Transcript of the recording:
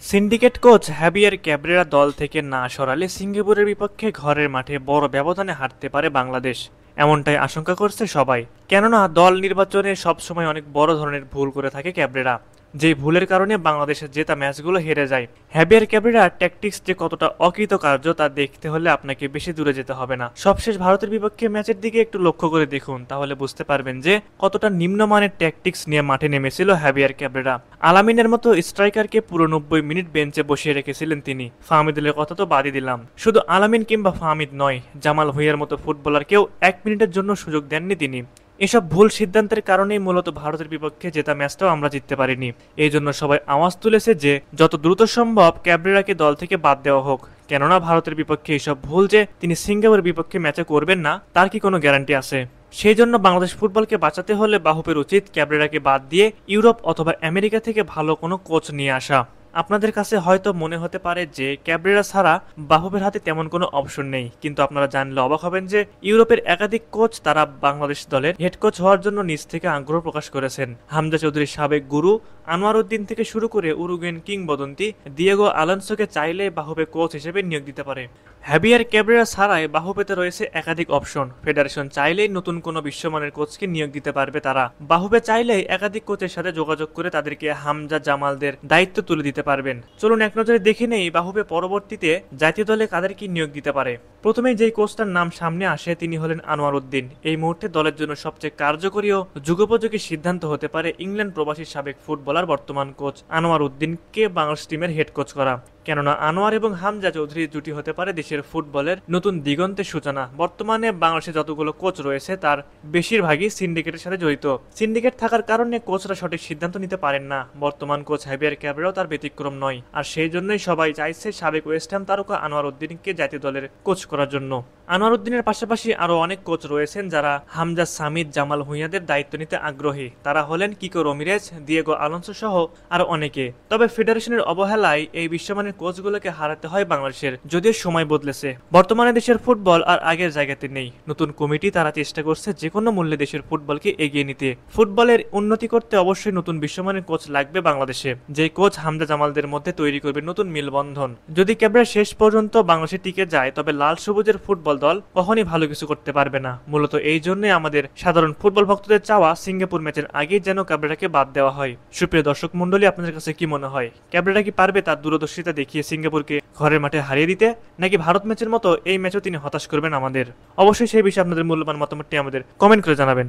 Syndicate coach heavier Cabrera দল থেকে না সরালে সিঙ্গাপুরের বিপক্ষে ঘরের মাঠে বড় ব্যবধানে হারতে পারে বাংলাদেশ, এমনটাই আশঙ্কা করছে সবাই। কেননা দল নির্বাচনে সবসময় অনেক বড় ধরনের ভুল করে থাকে ক্যাব্রেরা, যেই ভুলের কারণে বাংলাদেশের জেতা ম্যাচগুলো হেরে যায়। হ্যাভিয়ার ক্যাব্রেরা ট্যাকটিক্স যে কতটা অকৃতকার্য তা দেখতে হলে আপনাকে বেশি দূরে যেতে হবে না, সবশেষ ভারতের বিপক্ষে ম্যাচের দিকে একটু লক্ষ্য করে দেখুন, তাহলে বুঝতে পারবেন যে কতটা নিম্নমানের ট্যাকটিক্স নিয়ে মাঠে নেমেছিল হ্যাভিয়ার ক্যাব্রেরা। আলামিনের মতো স্ট্রাইকারকে পুরো 90 মিনিট বেঞ্চে বসিয়ে রেখেছিলেন তিনি। ফাহমিদুলের কথা তো বাদই দিলাম, শুধু আলামিন কিংবা ফাহমিদ নয়, জামাল ভুঁইয়ার মতো ফুটবলারকেও 1 মিনিটের জন্য সুযোগ দেননি তিনি। এসব ভুল সিদ্ধান্তের কারণেই মূলত ভারতের বিপক্ষে জেতা ম্যাচটাও আমরা জিততে পারিনি। এই জন্য সবাই আওয়াজ তুলেছে যে যত দ্রুত সম্ভব ক্যাব্রেরাকে দল থেকে বাদ দেওয়া হোক, কেননা ভারতের বিপক্ষে এইসব ভুল যে তিনি সিঙ্গাপুরের বিপক্ষে ম্যাচে করবেন না তার কি কোনো গ্যারান্টি আছে? সেই জন্য বাংলাদেশ ফুটবলকে বাঁচাতে হলে বাহুপের উচিত ক্যাব্রেরাকে বাদ দিয়ে ইউরোপ অথবা আমেরিকা থেকে ভালো কোনো কোচ নিয়ে আসা। আপনাদের কাছে হয়তো মনে হতে পারে যে ক্যাব্রেরা ছাড়া বাহুবের হাতে তেমন কোনো অপশন নেই, কিন্তু আপনারা জানলে অবাক হবেন যে ইউরোপের একাধিক কোচ তারা বাংলাদেশ দলের হেড কোচ হওয়ার জন্য নিজ থেকে আগ্রহ প্রকাশ করেছেন। হামজা চৌধুরীর সাবেক গুরু আনোয়ার উদ্দিন থেকে শুরু করে উরুগুয়েন কিংবদন্তি দিয়েগো আলোনসোকে চাইলে বাহুবে কোচ হিসেবে নিয়োগ দিতে পারে। হ্যাভিয়ার ক্যাব্রেরা ছাড়াই বাহুবেতে রয়েছে একাধিক অপশন। ফেডারেশন চাইলেই নতুন কোনো বিশ্বমানের কোচকে নিয়োগ দিতে পারবে তারা। বাহুবে চাইলেই একাধিক কোচের সাথে যোগাযোগ করে তাদেরকে হামজা জামালদের দায়িত্ব তুলে দিতে পারবেন। চলুন এক নজরে দেখে নেই বাহুবে পরবর্তীতে জাতীয় দলে কাদেরকে নিয়োগ দিতে পারে। প্রথমেই যেই কোচটার নাম সামনে আসে তিনি হলেন আনোয়ার উদ্দিন। এই মুহূর্তে দলের জন্য সবচেয়ে কার্যকরী ও যুগোপযোগী সিদ্ধান্ত হতে পারে ইংল্যান্ড প্রবাসী সাবেক ফুটবলার বর্তমান কোচ আনোয়ার উদ্দিনকে বাংলাদেশ টিমের হেড কোচ করা, কেননা আনোয়ার এবং হামজা চৌধুরীর জুটি হতে পারে দেশের ফুটবলের নতুন দিগন্তের সূচনা। বর্তমানে বাংলাদেশে যতগুলো কোচ রয়েছে তার বেশিরভাগই সিন্ডিকেটের সাথে জড়িত। সিন্ডিকেট থাকার কারণে কোচরা সঠিক সিদ্ধান্ত নিতে পারেন না। বর্তমান কোচ হ্যাভিয়ার ক্যাব্রেরাও তার ব্যতিক্রম নয়, আর সেই জন্যই সবাই চাইছে সাবেক ওয়েস্ট হ্যাম তারকা আনোয়ার উদ্দিনকে জাতীয় দলের কোচ করার জন্য। আনোয়ার উদ্দিনের পাশাপাশি আরো অনেক কোচ রয়েছেন যারা হামজা সামিদ জামাল ভুঁইয়াদের দায়িত্ব নিতে আগ্রহী। তারা হলেন কিকো রমিরেজ, দিয়েগো আলোনসো সহ আরো অনেকে। তবে ফেডারেশনের অবহেলায় এই বিশ্বমানের কোচগুলোকে হারাতে হয় বাংলাদেশের। যদিও সময় বদলেছে, বর্তমানে দেশের ফুটবল আর আগের জায়গাতে নেই। নতুন কমিটি তারা চেষ্টা করছে যে কোনো মূল্যে দেশের ফুটবলকে এগিয়ে নিতে। ফুটবলের উন্নতি করতে অবশ্যই নতুন বিশ্বমানের কোচ লাগবে বাংলাদেশে, যে কোচ হামজা জামালদের মধ্যে তৈরি করবে নতুন মেলবন্ধন। যদি ক্যাব্রেরা শেষ পর্যন্ত বাংলাদেশে টিকে যায় তবে লাল সবুজের ফুটবল দল কখনই ভালো কিছু করতে পারবে না। মূলত এই জন্যই আমাদের সাধারণ ফুটবল ভক্তদের চাওয়া সিঙ্গাপুর ম্যাচের আগেই যেন ক্যাব্রেরাকে বাদ দেওয়া হয়। সুপ্রিয় দর্শক মন্ডলী, আপনাদের কাছে কি মনে হয়, ক্যাব্রেরা কি পারবে তার দূরদর্শিতা দেখিয়ে সিঙ্গাপুরকে ঘরের মাঠে হারিয়ে দিতে, নাকি ভারত ম্যাচের মতো এই ম্যাচও তিনি হতাশ করবেন আমাদের? অবশ্যই সেই বিষয়ে আপনাদের মূল্যবান মতামতটি আমাদের কমেন্ট করে জানাবেন।